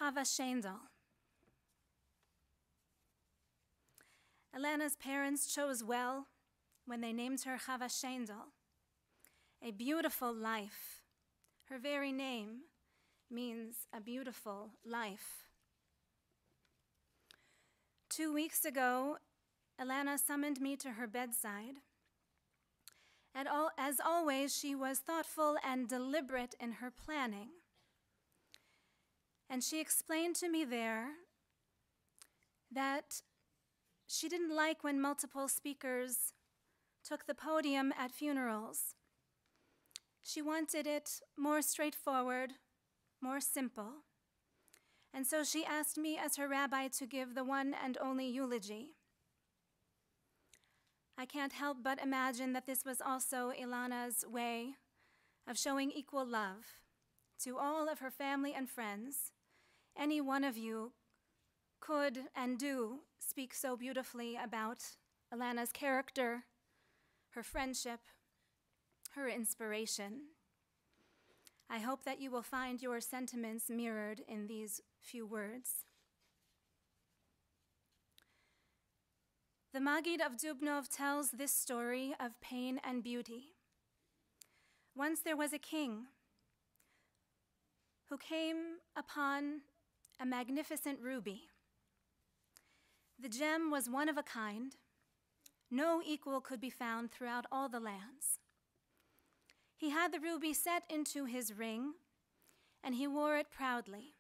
Chava Shendel. Elana's parents chose well when they named her Chava Shendel. A beautiful life. Her very name means a beautiful life. 2 weeks ago, Elana summoned me to her bedside. As always, she was thoughtful and deliberate in her planning. And she explained to me there that she didn't like when multiple speakers took the podium at funerals. She wanted it more straightforward, more simple. And so she asked me as her rabbi to give the one and only eulogy. I can't help but imagine that this was also Elana's way of showing equal love to all of her family and friends. Any one of you could and do speak so beautifully about Elana's character, her friendship, her inspiration. I hope that you will find your sentiments mirrored in these few words. The Maggid of Dubnov tells this story of pain and beauty. Once there was a king who came upon a magnificent ruby. The gem was one of a kind. No equal could be found throughout all the lands. He had the ruby set into his ring, and he wore it proudly.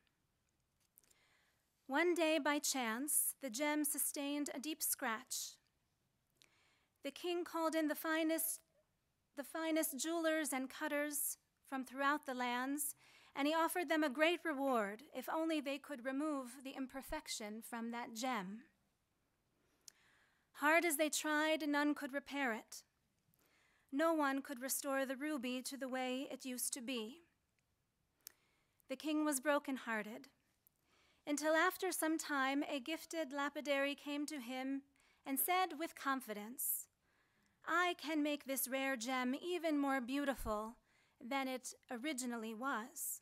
One day, by chance, the gem sustained a deep scratch. The king called in the finest jewelers and cutters from throughout the lands, and he offered them a great reward if only they could remove the imperfection from that gem. Hard as they tried, none could repair it. No one could restore the ruby to the way it used to be. The king was brokenhearted, until after some time a gifted lapidary came to him and said with confidence, "I can make this rare gem even more beautiful than it originally was."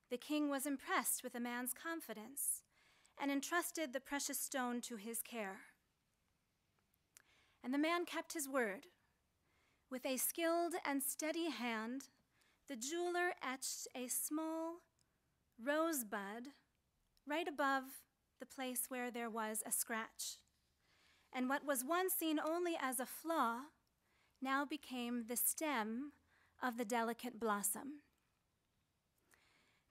The king was impressed with the man's confidence and entrusted the precious stone to his care. And the man kept his word. With a skilled and steady hand, the jeweler etched a small rosebud right above the place where there was a scratch. And what was once seen only as a flaw now became the stem of the delicate blossom.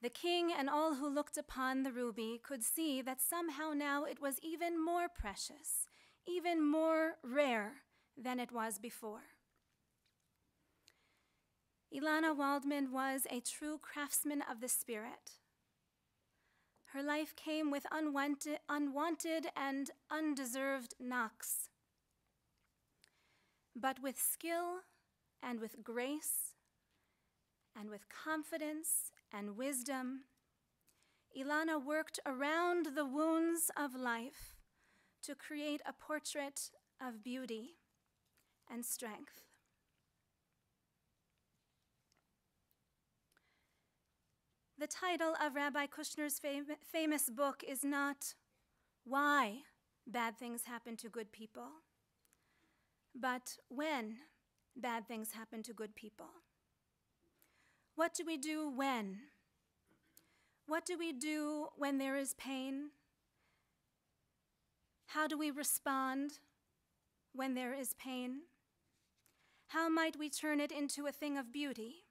The king and all who looked upon the ruby could see that somehow now it was even more precious, even more rare than it was before. Elana Waldman was a true craftsman of the spirit. Her life came with unwanted and undeserved knocks. But with skill and with grace and with confidence and wisdom, Elana worked around the wounds of life to create a portrait of beauty and strength. The title of Rabbi Kushner's famous book is not "Why Bad Things Happen to Good People," but "When Bad Things Happen to Good People." What do we do when? What do we do when there is pain? How do we respond when there is pain? How might we turn it into a thing of beauty?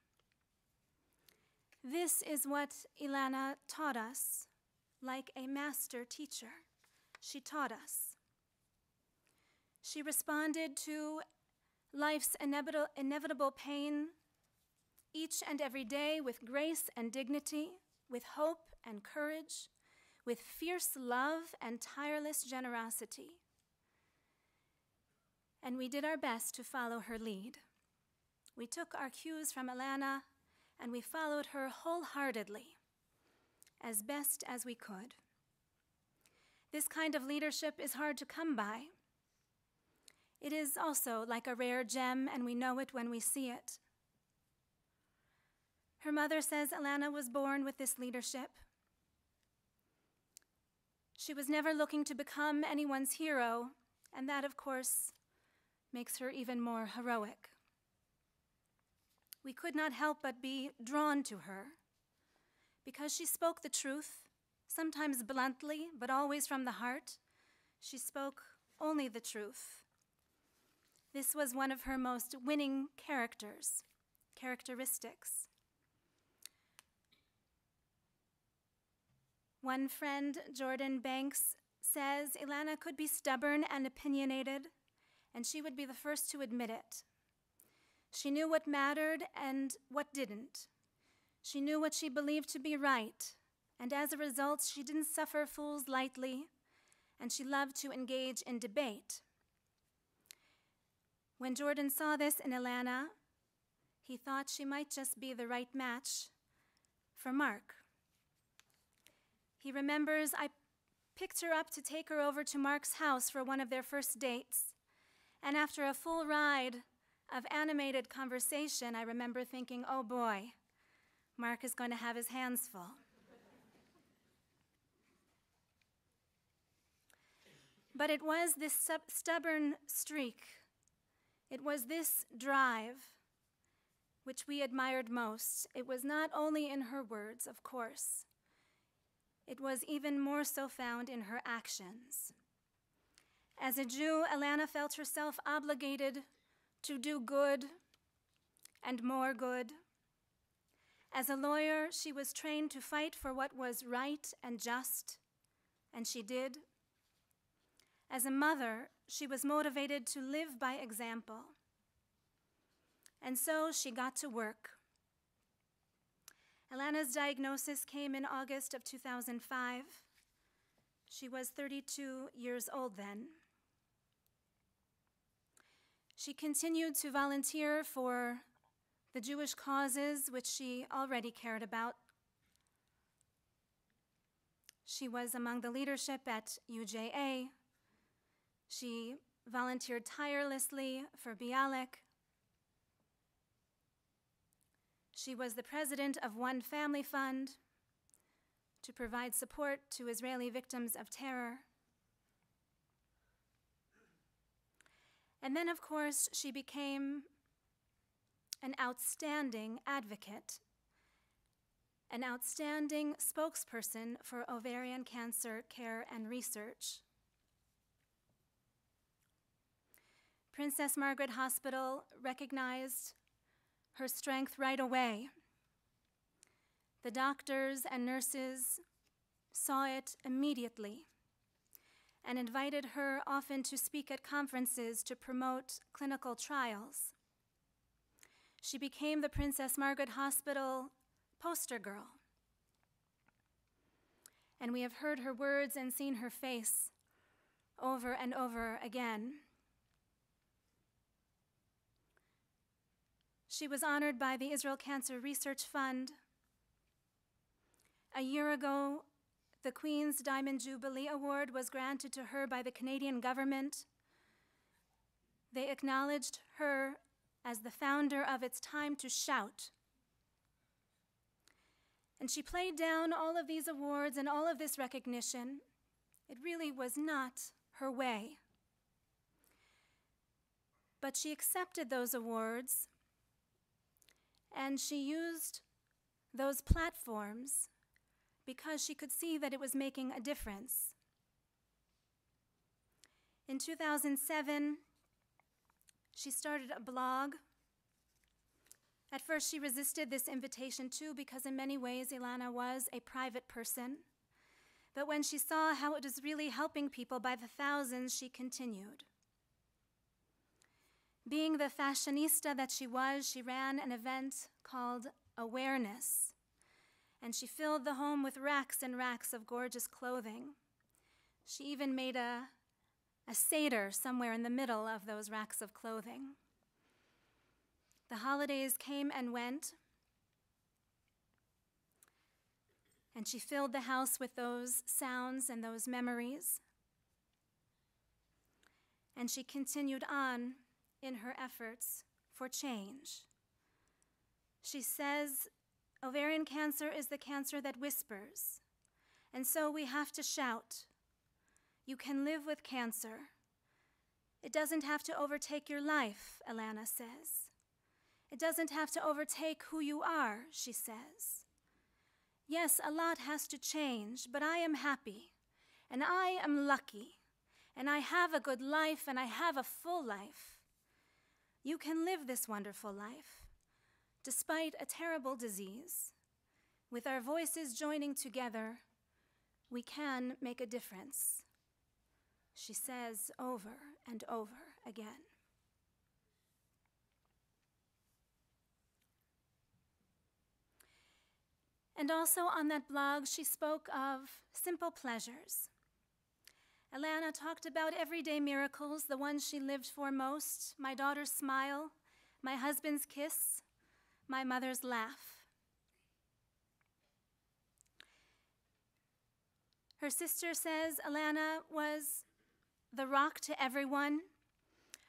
This is what Elana taught us, like a master teacher. She taught us. She responded to life's inevitable pain each and every day with grace and dignity, with hope and courage, with fierce love and tireless generosity. And we did our best to follow her lead. We took our cues from Elana, and we followed her wholeheartedly, as best as we could. This kind of leadership is hard to come by. It is also like a rare gem, and we know it when we see it. Her mother says Elana was born with this leadership. She was never looking to become anyone's hero, and that, of course, makes her even more heroic. We could not help but be drawn to her because she spoke the truth, sometimes bluntly, but always from the heart. She spoke only the truth. This was one of her most winning characteristics. One friend, Jordan Banks, says Elana could be stubborn and opinionated, and she would be the first to admit it. She knew what mattered and what didn't. She knew what she believed to be right, and as a result, she didn't suffer fools lightly, and she loved to engage in debate. When Jordan saw this in Elana, he thought she might just be the right match for Mark. He remembers, I picked her up to take her over to Mark's house for one of their first dates, and after a full ride of animated conversation, I remember thinking, oh boy, Mark is going to have his hands full. But it was this stubborn streak, it was this drive which we admired most. It was not only in her words, of course. It was even more so found in her actions. As a Jew, Elana felt herself obligated to do good and more good. As a lawyer, she was trained to fight for what was right and just, and she did. As a mother, she was motivated to live by example. And so she got to work. Elana's diagnosis came in August of 2005. She was 32 years old then. She continued to volunteer for the Jewish causes which she already cared about. She was among the leadership at UJA. She volunteered tirelessly for Bialik. She was the president of One Family Fund to provide support to Israeli victims of terror. And then, of course, she became an outstanding advocate, an outstanding spokesperson for ovarian cancer care and research. Princess Margaret Hospital recognized her strength right away. The doctors and nurses saw it immediately and invited her often to speak at conferences to promote clinical trials. She became the Princess Margaret Hospital poster girl. And we have heard her words and seen her face over and over again. She was honored by the Israel Cancer Research Fund. A year ago, the Queen's Diamond Jubilee Award was granted to her by the Canadian government. They acknowledged her as the founder of It's Time to Shout. And she played down all of these awards and all of this recognition. It really was not her way. But she accepted those awards, and she used those platforms because she could see that it was making a difference. In 2007, she started a blog. At first, she resisted this invitation too, because in many ways, Elana was a private person. But when she saw how it was really helping people by the thousands, she continued. Being the fashionista that she was, she ran an event called Awareness, and she filled the home with racks and racks of gorgeous clothing. She even made a seder somewhere in the middle of those racks of clothing. The holidays came and went, and she filled the house with those sounds and those memories. And she continued on in her efforts for change. She says, ovarian cancer is the cancer that whispers, and so we have to shout. You can live with cancer. It doesn't have to overtake your life, Elana says. It doesn't have to overtake who you are, she says. Yes, a lot has to change, but I am happy, and I am lucky, and I have a good life, and I have a full life. You can live this wonderful life, despite a terrible disease. With our voices joining together, we can make a difference, she says over and over again. And also on that blog, she spoke of simple pleasures. Elana talked about everyday miracles, the ones she lived for most: my daughter's smile, my husband's kiss, my mother's laugh. Her sister says Elana was the rock to everyone,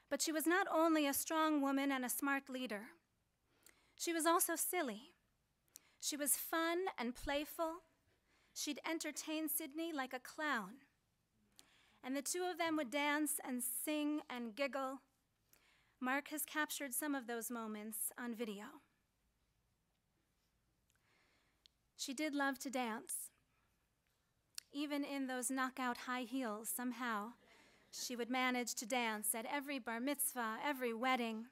but she was not only a strong woman and a smart leader. She was also silly. She was fun and playful. She'd entertain Sydney like a clown. And the two of them would dance and sing and giggle. Mark has captured some of those moments on video. She did love to dance. Even in those knockout high heels, somehow, she would manage to dance at every bar mitzvah, every wedding.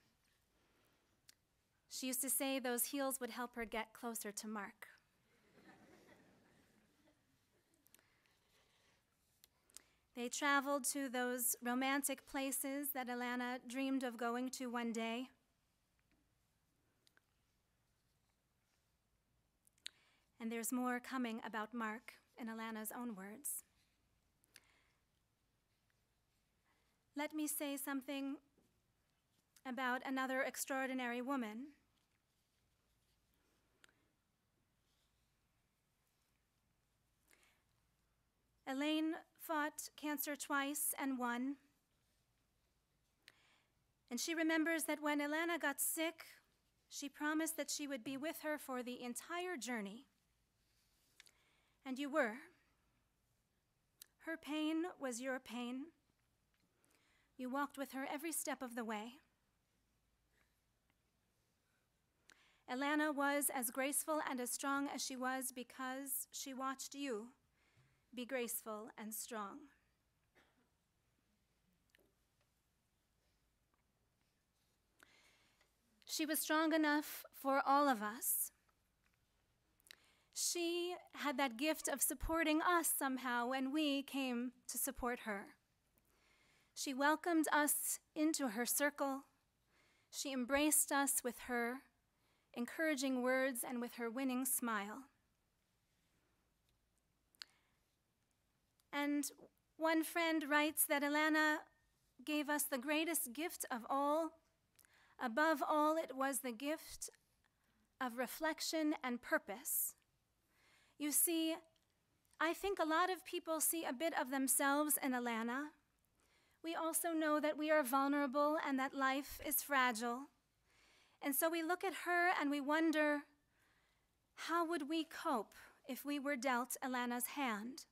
She used to say those heels would help her get closer to Mark. They traveled to those romantic places that Elana dreamed of going to one day. And there's more coming about Mark in Elana's own words. Let me say something about another extraordinary woman. Elaine fought cancer twice and won. And she remembers that when Elana got sick, she promised that she would be with her for the entire journey. And you were. Her pain was your pain. You walked with her every step of the way. Elana was as graceful and as strong as she was because she watched you be graceful and strong. She was strong enough for all of us. She had that gift of supporting us somehow when we came to support her. She welcomed us into her circle. She embraced us with her encouraging words and with her winning smile. And one friend writes that Elana gave us the greatest gift of all. Above all, it was the gift of reflection and purpose. You see, I think a lot of people see a bit of themselves in Elana. We also know that we are vulnerable and that life is fragile. And so we look at her and we wonder, how would we cope if we were dealt Elana's hand?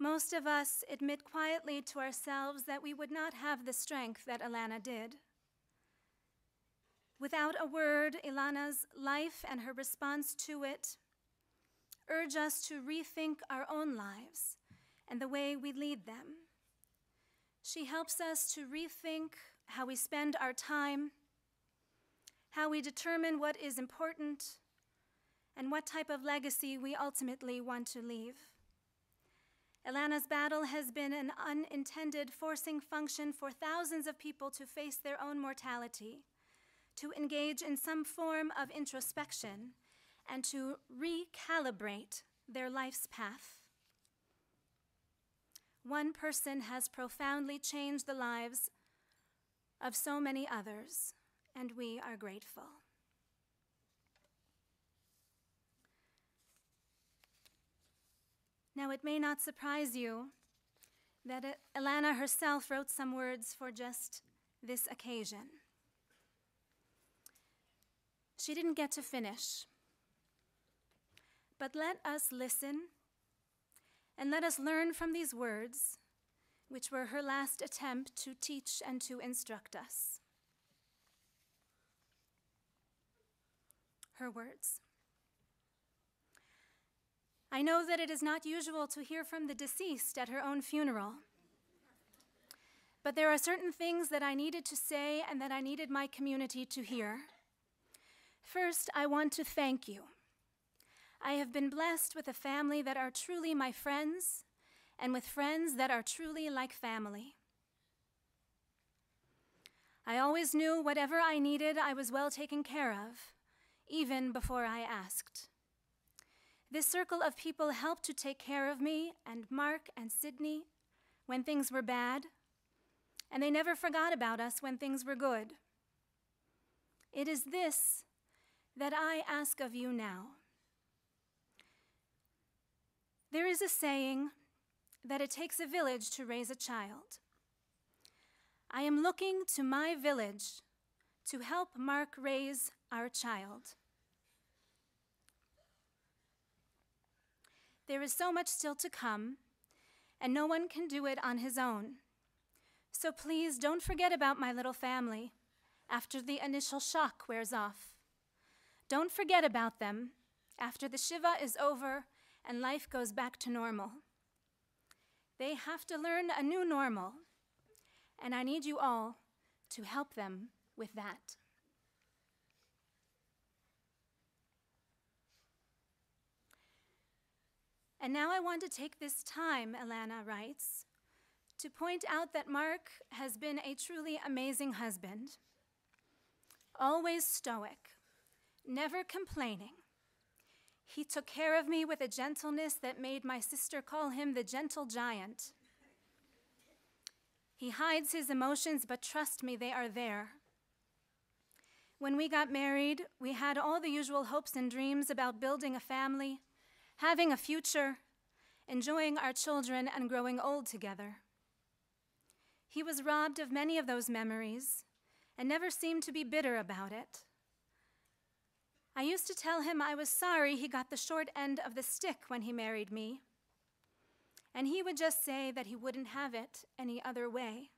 Most of us admit quietly to ourselves that we would not have the strength that Elana did. Without a word, Elana's life and her response to it urge us to rethink our own lives and the way we lead them. She helps us to rethink how we spend our time, how we determine what is important, and what type of legacy we ultimately want to leave. Elana's battle has been an unintended forcing function for thousands of people to face their own mortality, to engage in some form of introspection, and to recalibrate their life's path. One person has profoundly changed the lives of so many others, and we are grateful. Now, it may not surprise you that Elana herself wrote some words for just this occasion. She didn't get to finish, but let us listen and let us learn from these words, which were her last attempt to teach and to instruct us. Her words. I know that it is not usual to hear from the deceased at her own funeral, but there are certain things that I needed to say and that I needed my community to hear. First, I want to thank you. I have been blessed with a family that are truly my friends, and with friends that are truly like family. I always knew whatever I needed, I was well taken care of, even before I asked. This circle of people helped to take care of me and Mark and Sydney when things were bad, and they never forgot about us when things were good. It is this that I ask of you now. There is a saying that it takes a village to raise a child. I am looking to my village to help Mark raise our child. There is so much still to come, and no one can do it on his own. So please don't forget about my little family after the initial shock wears off. Don't forget about them after the Shiva is over and life goes back to normal. They have to learn a new normal, and I need you all to help them with that. And now I want to take this time, Elana writes, to point out that Mark has been a truly amazing husband, always stoic, never complaining. He took care of me with a gentleness that made my sister call him the gentle giant. He hides his emotions, but trust me, they are there. When we got married, we had all the usual hopes and dreams about building a family, having a future, enjoying our children, and growing old together. He was robbed of many of those memories and never seemed to be bitter about it. I used to tell him I was sorry he got the short end of the stick when he married me, and he would just say that he wouldn't have it any other way.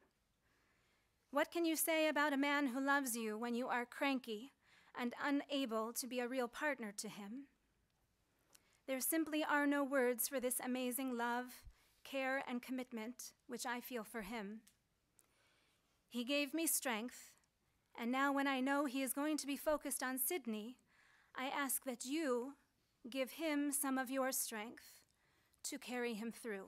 What can you say about a man who loves you when you are cranky and unable to be a real partner to him? There simply are no words for this amazing love, care, and commitment which I feel for him. He gave me strength, and now when I know he is going to be focused on Sydney, I ask that you give him some of your strength to carry him through.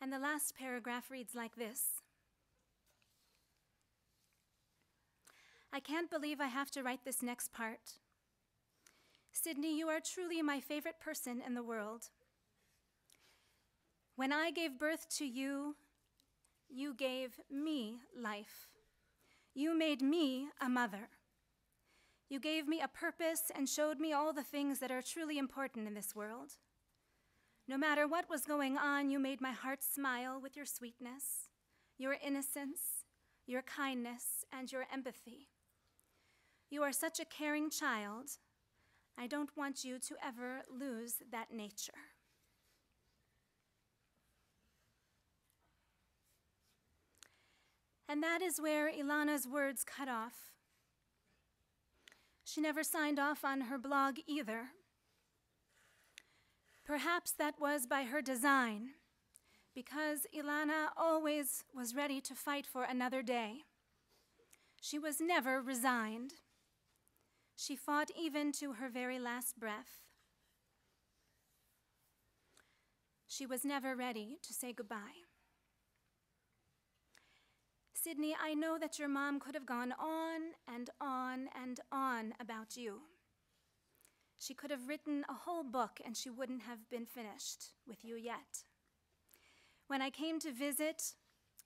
And the last paragraph reads like this. I can't believe I have to write this next part. Sydney, you are truly my favorite person in the world. When I gave birth to you, you gave me life. You made me a mother. You gave me a purpose and showed me all the things that are truly important in this world. No matter what was going on, you made my heart smile with your sweetness, your innocence, your kindness, and your empathy. You are such a caring child. I don't want you to ever lose that nature. And that is where Elana's words cut off. She never signed off on her blog either. Perhaps that was by her design, because Elana always was ready to fight for another day. She was never resigned. She fought even to her very last breath. She was never ready to say goodbye. Sydney, I know that your mom could have gone on and on and on about you. She could have written a whole book and she wouldn't have been finished with you yet. When I came to visit,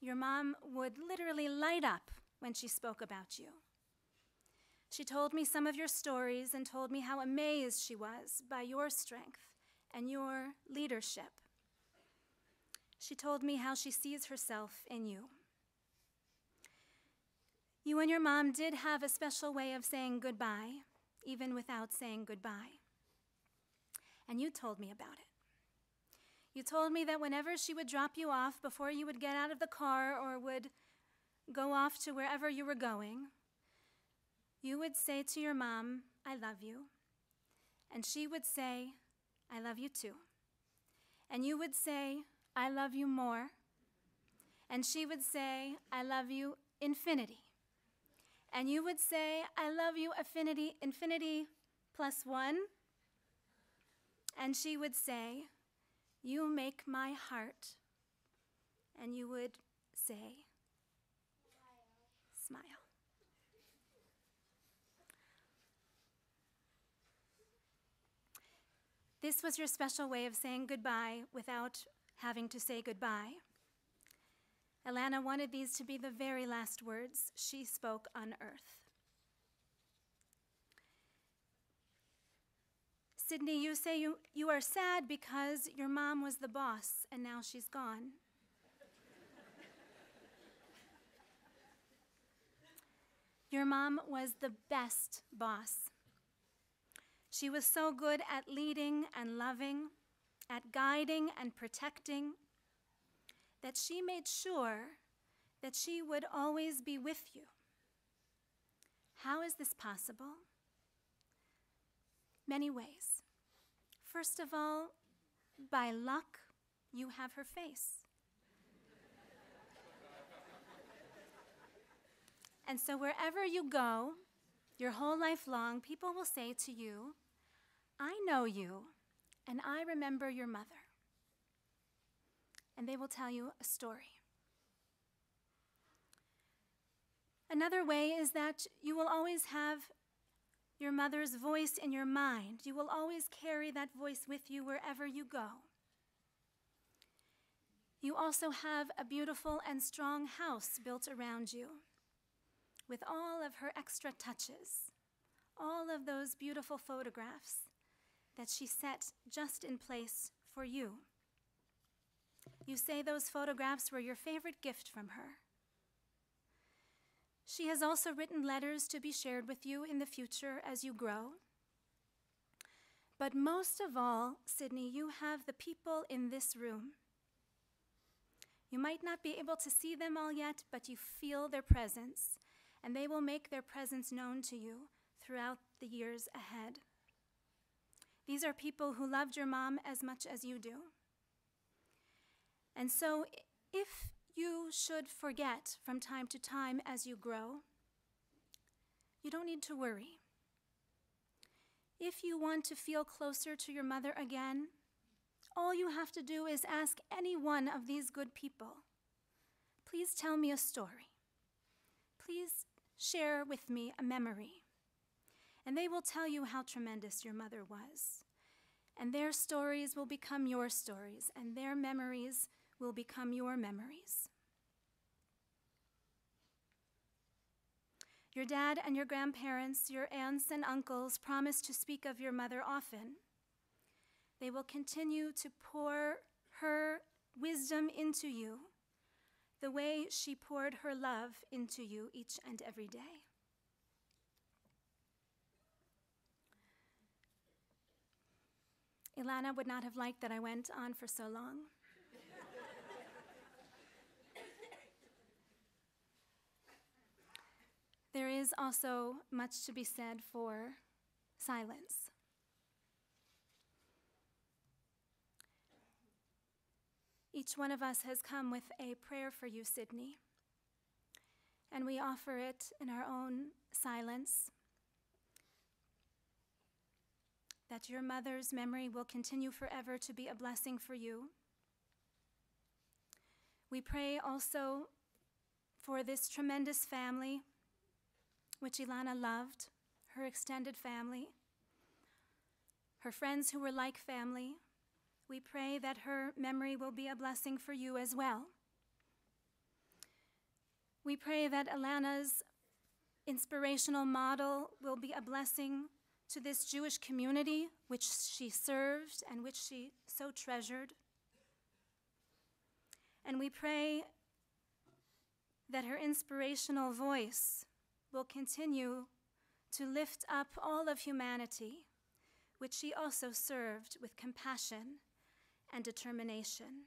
your mom would literally light up when she spoke about you. She told me some of your stories and told me how amazed she was by your strength and your leadership. She told me how she sees herself in you. You and your mom did have a special way of saying goodbye, even without saying goodbye. And you told me about it. You told me that whenever she would drop you off before you would get out of the car or would go off to wherever you were going, you would say to your mom, "I love you." And she would say, "I love you too." And you would say, "I love you more." And she would say, "I love you infinity." And you would say, "I love you infinity plus one." And she would say, "You make my heart." And you would say, "Smile." This was your special way of saying goodbye without having to say goodbye. Elana wanted these to be the very last words she spoke on earth. Sydney, you say you are sad because your mom was the boss and now she's gone. Your mom was the best boss. She was so good at leading and loving, at guiding and protecting, that she made sure that she would always be with you. How is this possible? Many ways. First of all, by luck, you have her face. And so wherever you go, your whole life long, people will say to you, "I know you, and I remember your mother." And they will tell you a story. Another way is that you will always have your mother's voice in your mind. You will always carry that voice with you wherever you go. You also have a beautiful and strong house built around you, with all of her extra touches, all of those beautiful photographs that she set just in place for you. You say those photographs were your favorite gift from her. She has also written letters to be shared with you in the future as you grow. But most of all, Sydney, you have the people in this room. You might not be able to see them all yet, but you feel their presence, and they will make their presence known to you throughout the years ahead. These are people who loved your mom as much as you do. And so if you should forget from time to time as you grow, you don't need to worry. If you want to feel closer to your mother again, all you have to do is ask any one of these good people, "Please tell me a story. Please share with me a memory." And they will tell you how tremendous your mother was. And their stories will become your stories, and their memories will become your memories. Your dad and your grandparents, your aunts and uncles promise to speak of your mother often. They will continue to pour her wisdom into you the way she poured her love into you each and every day. Elana would not have liked that I went on for so long. There is also much to be said for silence. Each one of us has come with a prayer for you, Sydney, and we offer it in our own silence, that your mother's memory will continue forever to be a blessing for you. We pray also for this tremendous family, which Elana loved, her extended family, her friends who were like family. We pray that her memory will be a blessing for you as well. We pray that Elana's inspirational model will be a blessing to this Jewish community which she served and which she so treasured. And we pray that her inspirational voice will continue to lift up all of humanity, which she also served with compassion and determination.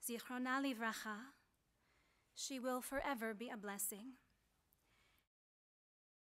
Zichrona livracha, she will forever be a blessing.